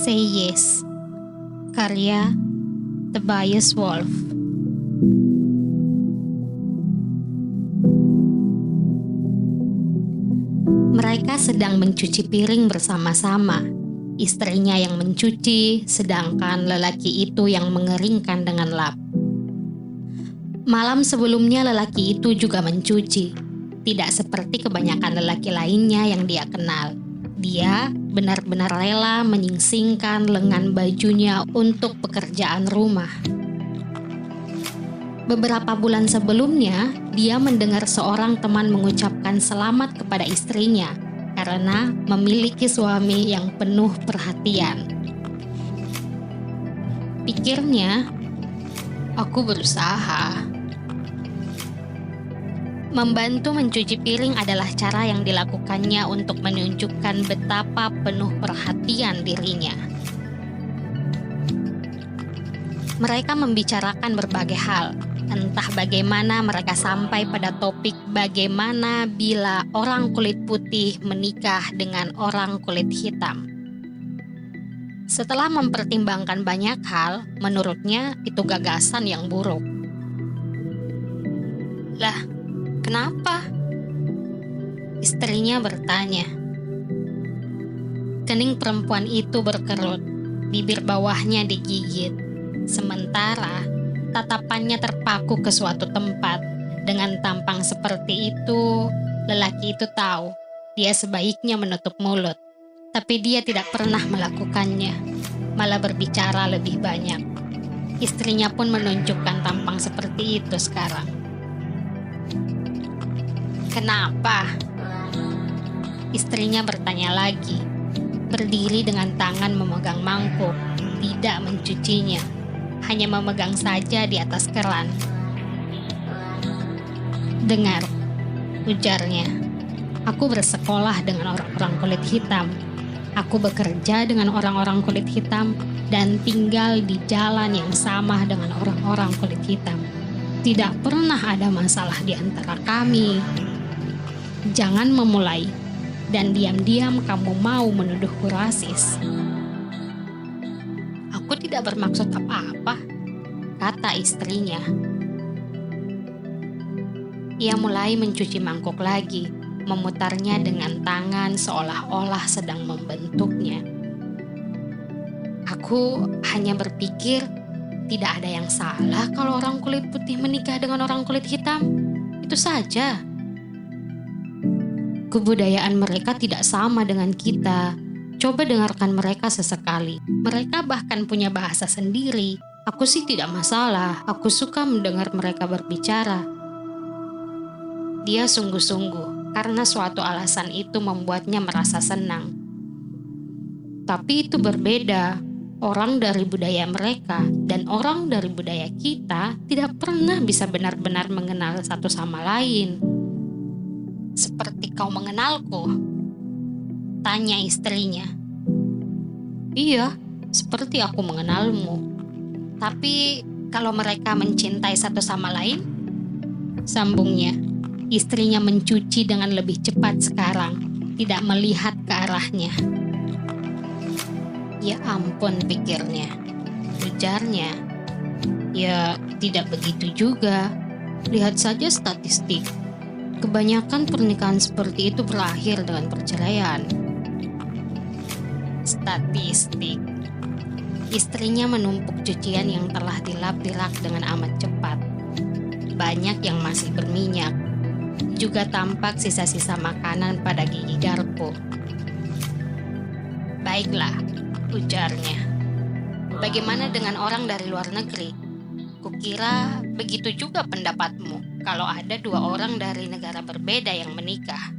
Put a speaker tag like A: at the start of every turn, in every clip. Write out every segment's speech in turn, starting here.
A: Say Yes, karya Tobias Wolff. Mereka sedang mencuci piring bersama-sama. Istrinya yang mencuci, sedangkan lelaki itu yang mengeringkan dengan lap. Malam sebelumnya lelaki itu juga mencuci. Tidak seperti kebanyakan lelaki lainnya yang dia kenal. Dia benar-benar rela menyingsingkan lengan bajunya untuk pekerjaan rumah. Beberapa bulan sebelumnya, dia mendengar seorang teman mengucapkan selamat kepada istrinya karena memiliki suami yang penuh perhatian. Pikirnya, aku berusaha. Membantu mencuci piring adalah cara yang dilakukannya untuk menunjukkan betapa penuh perhatian dirinya. Mereka membicarakan berbagai hal, entah bagaimana mereka sampai pada topik bagaimana bila orang kulit putih menikah dengan orang kulit hitam. Setelah mempertimbangkan banyak hal, menurutnya itu gagasan yang buruk. Lah, kenapa? Istrinya bertanya. Kening perempuan itu berkerut, bibir bawahnya digigit. Sementara tatapannya terpaku ke suatu tempat. Dengan tampang seperti itu, lelaki itu tahu dia sebaiknya menutup mulut. Tapi dia tidak pernah melakukannya, malah berbicara lebih banyak. Istrinya pun menunjukkan tampang seperti itu sekarang. Kenapa? Istrinya bertanya lagi, berdiri dengan tangan memegang mangkuk, tidak mencucinya, hanya memegang saja di atas keran. Dengar, ujarnya, aku bersekolah dengan orang-orang kulit hitam. Aku bekerja dengan orang-orang kulit hitam dan tinggal di jalan yang sama dengan orang-orang kulit hitam. Tidak pernah ada masalah di antara kami. Jangan memulai, dan diam-diam kamu mau menuduhku rasis. Aku tidak bermaksud apa-apa, kata istrinya. Ia mulai mencuci mangkuk lagi, memutarnya dengan tangan seolah-olah sedang membentuknya. Aku hanya berpikir, tidak ada yang salah kalau orang kulit putih menikah dengan orang kulit hitam. Itu saja. Kebudayaan mereka tidak sama dengan kita. Coba dengarkan mereka sesekali. Mereka bahkan punya bahasa sendiri. Aku sih tidak masalah. Aku suka mendengar mereka berbicara. Dia sungguh-sungguh karena suatu alasan itu membuatnya merasa senang. Tapi itu berbeda. Orang dari budaya mereka dan orang dari budaya kita tidak pernah bisa benar-benar mengenal satu sama lain. Seperti kau mengenalku? Tanya istrinya. Iya, seperti aku mengenalmu. Tapi kalau mereka mencintai satu sama lain? Sambungnya. Istrinya mencuci dengan lebih cepat sekarang, tidak melihat ke arahnya. Ya ampun, pikirnya. Ujarnya. Ya, tidak begitu juga. Lihat saja statistik. Kebanyakan pernikahan seperti itu berakhir dengan perceraian. Statistik. Istrinya menumpuk cucian yang telah dilap di rak dengan amat cepat. Banyak yang masih berminyak. Juga tampak sisa-sisa makanan pada gigi garpu. Baiklah, ujarnya. Bagaimana dengan orang dari luar negeri? Kukira begitu juga pendapatmu kalau ada dua orang dari negara berbeda yang menikah.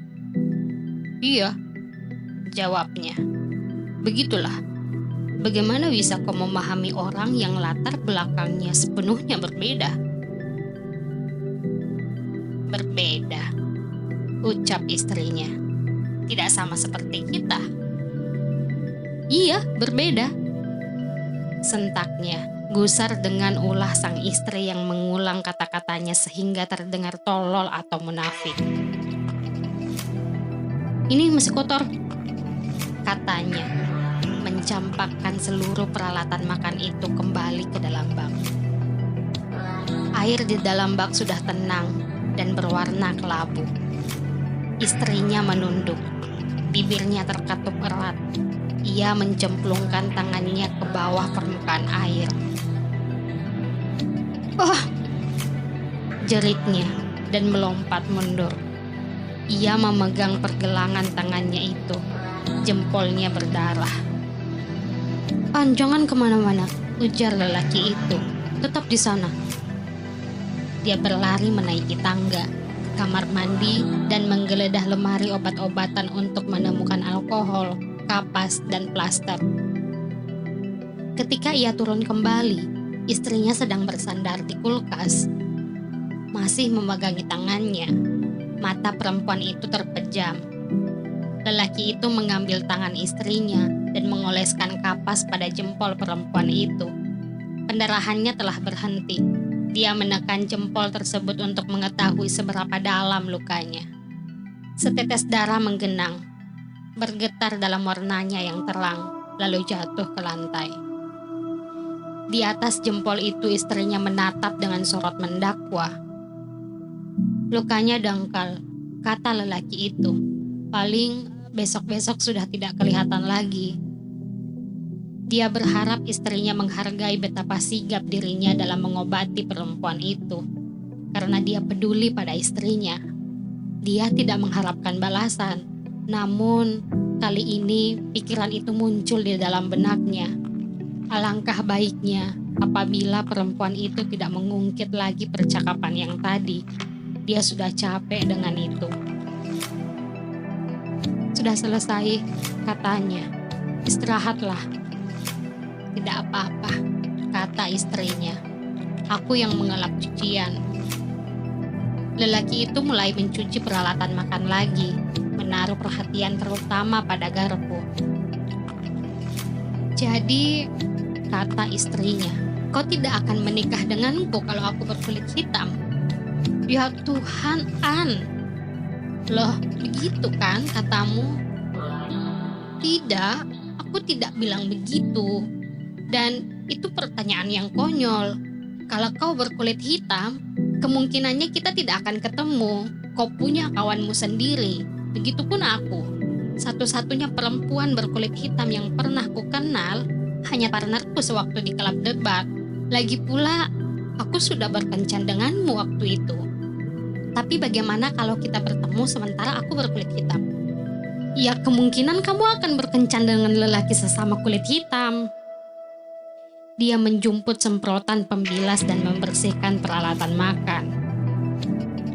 A: Iya, jawabnya. Begitulah. Bagaimana bisa kau memahami orang yang latar belakangnya sepenuhnya berbeda? Berbeda, ucap istrinya. Tidak sama seperti kita. Iya, berbeda. Sentaknya. Gusar dengan ulah sang istri yang mengulang kata-katanya sehingga terdengar tolol atau munafik. Ini masih kotor, katanya, mencampakkan seluruh peralatan makan itu kembali ke dalam bak. Air di dalam bak sudah tenang dan berwarna kelabu. Istrinya menunduk, bibirnya terkatup erat. Ia mencemplungkan tangannya ke bawah permukaan air. "Oh!" jeritnya dan melompat mundur. Ia memegang pergelangan tangannya itu. Jempolnya berdarah. "Jangan kemana-mana," ujar lelaki itu. "Tetap di sana." Dia berlari menaiki tangga ke kamar mandi dan menggeledah lemari obat-obatan untuk menemukan alkohol, kapas, dan plaster. Ketika ia turun kembali, istrinya sedang bersandar di kulkas. Masih memegangi tangannya, mata perempuan itu terpejam. Lelaki itu mengambil tangan istrinya dan mengoleskan kapas pada jempol perempuan itu. Pendarahannya telah berhenti. Dia menekan jempol tersebut untuk mengetahui seberapa dalam lukanya. Setetes darah menggenang, bergetar dalam warnanya yang terang, lalu jatuh ke lantai. Di atas jempol itu istrinya menatap dengan sorot mendakwa. "Lukanya dangkal," kata lelaki itu. "Paling besok-besok sudah tidak kelihatan lagi." Dia berharap istrinya menghargai betapa sigap dirinya dalam mengobati perempuan itu. Karena dia peduli pada istrinya. Dia tidak mengharapkan balasan. Namun, kali ini pikiran itu muncul di dalam benaknya. Alangkah baiknya apabila perempuan itu tidak mengungkit lagi percakapan yang tadi. Dia sudah capek dengan itu. "Sudah selesai," katanya. "Istirahatlah." "Tidak apa-apa," kata istrinya. "Aku yang mengelap cucian." Lelaki itu mulai mencuci peralatan makan lagi, menaruh perhatian terutama pada garpu. "Jadi," kata istrinya, "kau tidak akan menikah denganku kalau aku berkulit hitam?" "Ya Tuhan, An. Loh, begitu kan katamu?" "Tidak, aku tidak bilang begitu. Dan itu pertanyaan yang konyol. Kalau kau berkulit hitam, kemungkinannya kita tidak akan ketemu. Kau punya kawanmu sendiri. Begitupun aku. Satu-satunya perempuan berkulit hitam yang pernah kukenal hanya partnerku sewaktu di klub debat. Lagi pula, aku sudah berkencan denganmu waktu itu. Tapi bagaimana kalau kita bertemu sementara aku berkulit hitam? Ya, kemungkinan kamu akan berkencan dengan lelaki sesama kulit hitam." Dia menjumput semprotan pembilas dan membersihkan peralatan makan.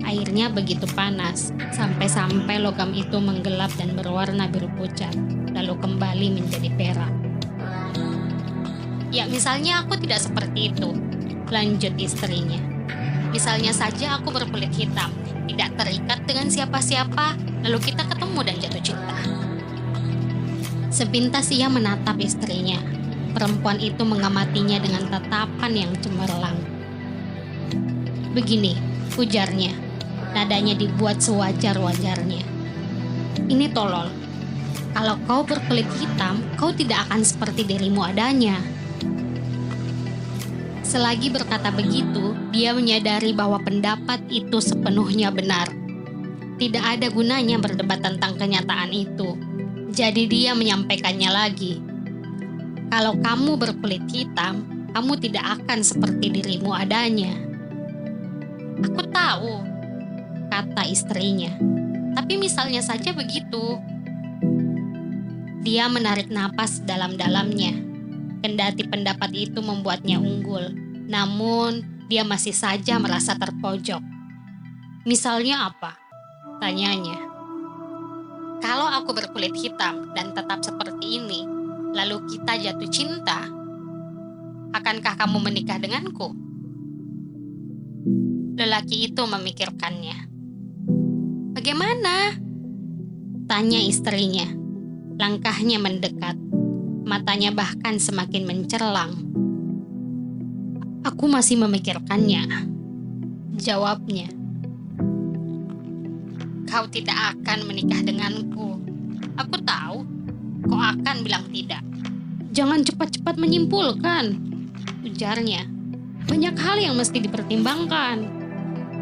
A: Airnya begitu panas, sampai-sampai logam itu menggelap dan berwarna biru pucat, lalu kembali menjadi perak. "Ya, misalnya aku tidak seperti itu," lanjut istrinya. "Misalnya saja aku berkulit hitam, tidak terikat dengan siapa-siapa, lalu kita ketemu dan jatuh cinta." Sepintas ia menatap istrinya. Perempuan itu mengamatinya dengan tatapan yang cemerlang. "Begini," ujarnya. Nadanya dibuat sewajar-wajarnya. "Ini tolol. Kalau kau berkulit hitam, kau tidak akan seperti dirimu adanya." Selagi berkata begitu, dia menyadari bahwa pendapat itu sepenuhnya benar. Tidak ada gunanya berdebat tentang kenyataan itu. Jadi dia menyampaikannya lagi. "Kalau kamu berkulit hitam, kamu tidak akan seperti dirimu adanya." "Aku tahu," kata istrinya. "Tapi misalnya saja begitu." Dia menarik napas dalam-dalamnya. Kendati pendapat itu membuatnya unggul, namun dia masih saja merasa terpojok. "Misalnya apa?" tanyanya. "Kalau aku berkulit hitam dan tetap seperti ini, lalu kita jatuh cinta, akankah kamu menikah denganku?" Lelaki itu memikirkannya. "Bagaimana?" tanya istrinya. Langkahnya mendekat, matanya bahkan semakin mencerlang. "Aku masih memikirkannya," jawabnya. "Kau tidak akan menikah denganku. Aku tahu kau akan bilang tidak." Jangan cepat-cepat menyimpulkan, ujarnya. Banyak hal yang mesti dipertimbangkan.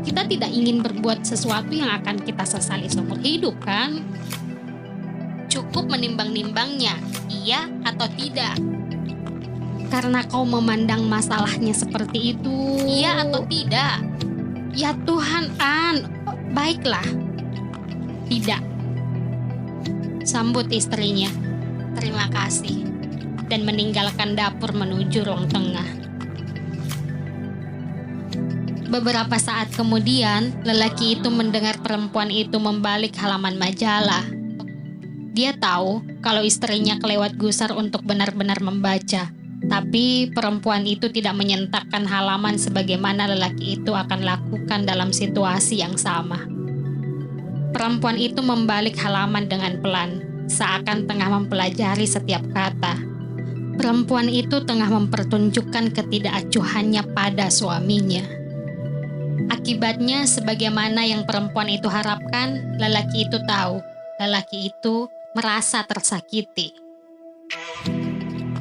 A: Kita tidak ingin berbuat sesuatu yang akan kita sesali seumur hidup, kan? Cukup menimbang-nimbangnya, iya atau tidak. Karena kau memandang masalahnya seperti itu, iya atau tidak? Ya Tuhan, baiklah. Tidak, sambut istrinya. Terima kasih. Dan meninggalkan dapur menuju ruang tengah. Beberapa saat kemudian, lelaki itu mendengar perempuan itu membalik halaman majalah. Dia tahu kalau istrinya kelewat gusar untuk benar-benar membaca, tapi perempuan itu tidak menyentakkan halaman sebagaimana lelaki itu akan lakukan dalam situasi yang sama. Perempuan itu membalik halaman dengan pelan, seakan tengah mempelajari setiap kata. Perempuan itu tengah mempertunjukkan ketidakacuhannya pada suaminya. Akibatnya, sebagaimana yang perempuan itu harapkan, lelaki itu tahu. Lelaki itu merasa tersakiti.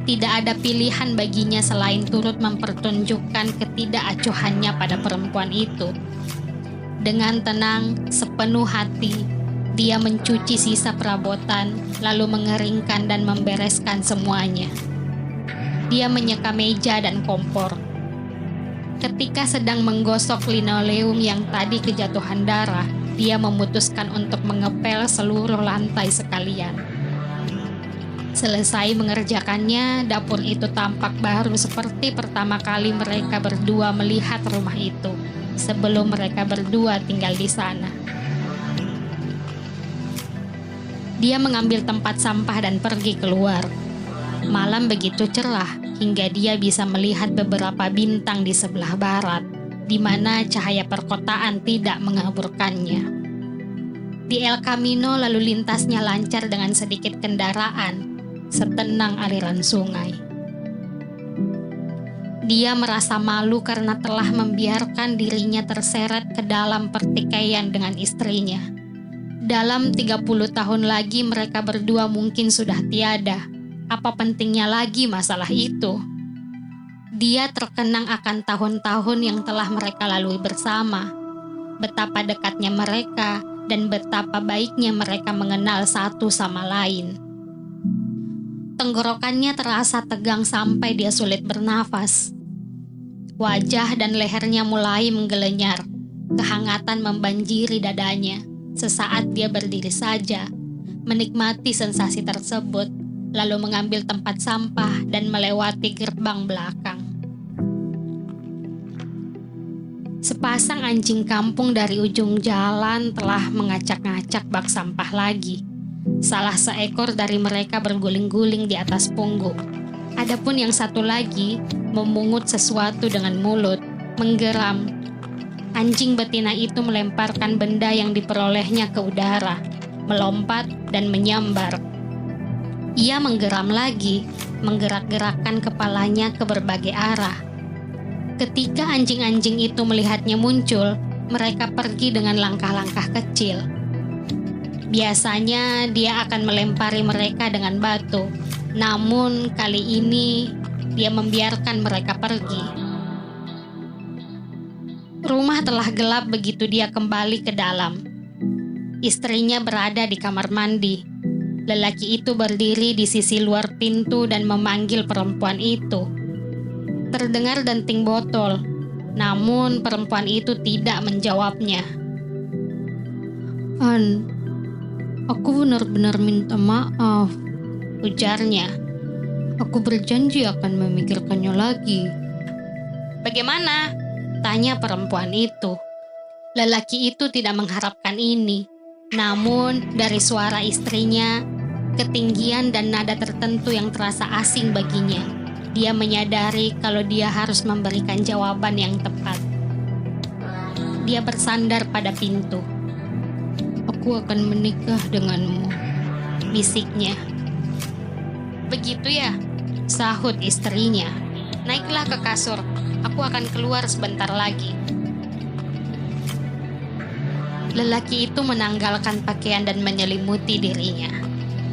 A: Tidak ada pilihan baginya selain turut mempertunjukkan ketidakacuhannya pada perempuan itu. Dengan tenang, sepenuh hati, dia mencuci sisa perabotan, lalu mengeringkan dan membereskan semuanya. Dia menyeka meja dan kompor. Ketika sedang menggosok linoleum yang tadi kejatuhan darah, dia memutuskan untuk mengepel seluruh lantai sekalian. Selesai mengerjakannya, dapur itu tampak baru seperti pertama kali mereka berdua melihat rumah itu, sebelum mereka berdua tinggal di sana. Dia mengambil tempat sampah dan pergi keluar. Malam begitu cerah hingga dia bisa melihat beberapa bintang di sebelah barat, di mana cahaya perkotaan tidak mengaburkannya. Di El Camino lalu lintasnya lancar dengan sedikit kendaraan, setenang aliran sungai. Dia merasa malu karena telah membiarkan dirinya terseret ke dalam pertikaian dengan istrinya. Dalam 30 tahun lagi mereka berdua mungkin sudah tiada. Apa pentingnya lagi masalah itu? Dia terkenang akan tahun-tahun yang telah mereka lalui bersama. Betapa dekatnya mereka dan betapa baiknya mereka mengenal satu sama lain. Tenggorokannya terasa tegang sampai dia sulit bernafas. Wajah dan lehernya mulai menggelenyar. Kehangatan membanjiri dadanya. Sesaat dia berdiri saja, menikmati sensasi tersebut, lalu mengambil tempat sampah dan melewati gerbang belakang. Sepasang anjing kampung dari ujung jalan telah mengacak-ngacak bak sampah lagi. Salah seekor dari mereka berguling-guling di atas punggung. Adapun yang satu lagi memungut sesuatu dengan mulut, menggeram. Anjing betina itu melemparkan benda yang diperolehnya ke udara, melompat dan menyambar. Ia menggeram lagi, menggerak-gerakkan kepalanya ke berbagai arah. Ketika anjing-anjing itu melihatnya muncul, mereka pergi dengan langkah-langkah kecil. Biasanya dia akan melempari mereka dengan batu, namun kali ini dia membiarkan mereka pergi. Rumah telah gelap begitu dia kembali ke dalam. Istrinya berada di kamar mandi. Lelaki itu berdiri di sisi luar pintu dan memanggil perempuan itu. Terdengar denting botol, namun perempuan itu tidak menjawabnya. Aku benar-benar minta maaf, ujarnya. Aku berjanji akan memikirkannya lagi. Bagaimana? Tanya perempuan itu. Lelaki itu tidak mengharapkan ini, namun dari suara istrinya, ketinggian dan nada tertentu yang terasa asing baginya, dia menyadari kalau dia harus memberikan jawaban yang tepat. Dia bersandar pada pintu. Aku akan menikah denganmu, bisiknya. Begitu ya, sahut istrinya. Naiklah ke kasur, aku akan keluar sebentar lagi. Lelaki itu menanggalkan pakaian dan menyelimuti dirinya.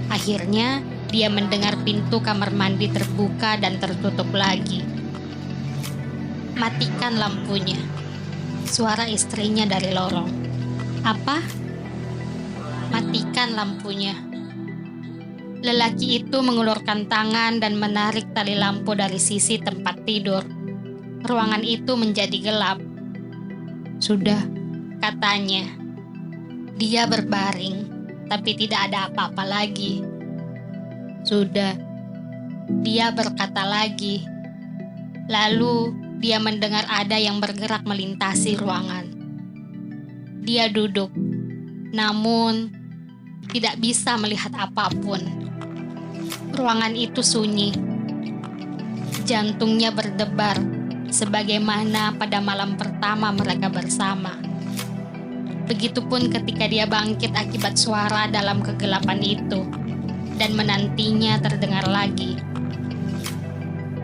A: Akhirnya, Dia mendengar pintu kamar mandi terbuka dan tertutup lagi. "Matikan lampunya," suara istrinya dari lorong. "Apa?" "Matikan lampunya." Lelaki itu mengulurkan tangan dan menarik tali lampu dari sisi tempat tidur. Ruangan itu menjadi gelap. "Sudah," katanya. Dia berbaring, tapi tidak ada apa-apa lagi. "Sudah," dia berkata lagi. Lalu dia mendengar ada yang bergerak melintasi ruangan. Dia duduk, namun tidak bisa melihat apapun. Ruangan itu sunyi. Jantungnya berdebar, sebagaimana pada malam pertama mereka bersama. Begitupun ketika dia bangkit akibat suara dalam kegelapan itu, dan menantinya terdengar lagi.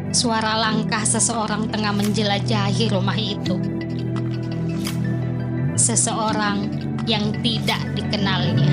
A: Suara langkah seseorang tengah menjelajahi rumah itu. Seseorang yang tidak dikenalnya.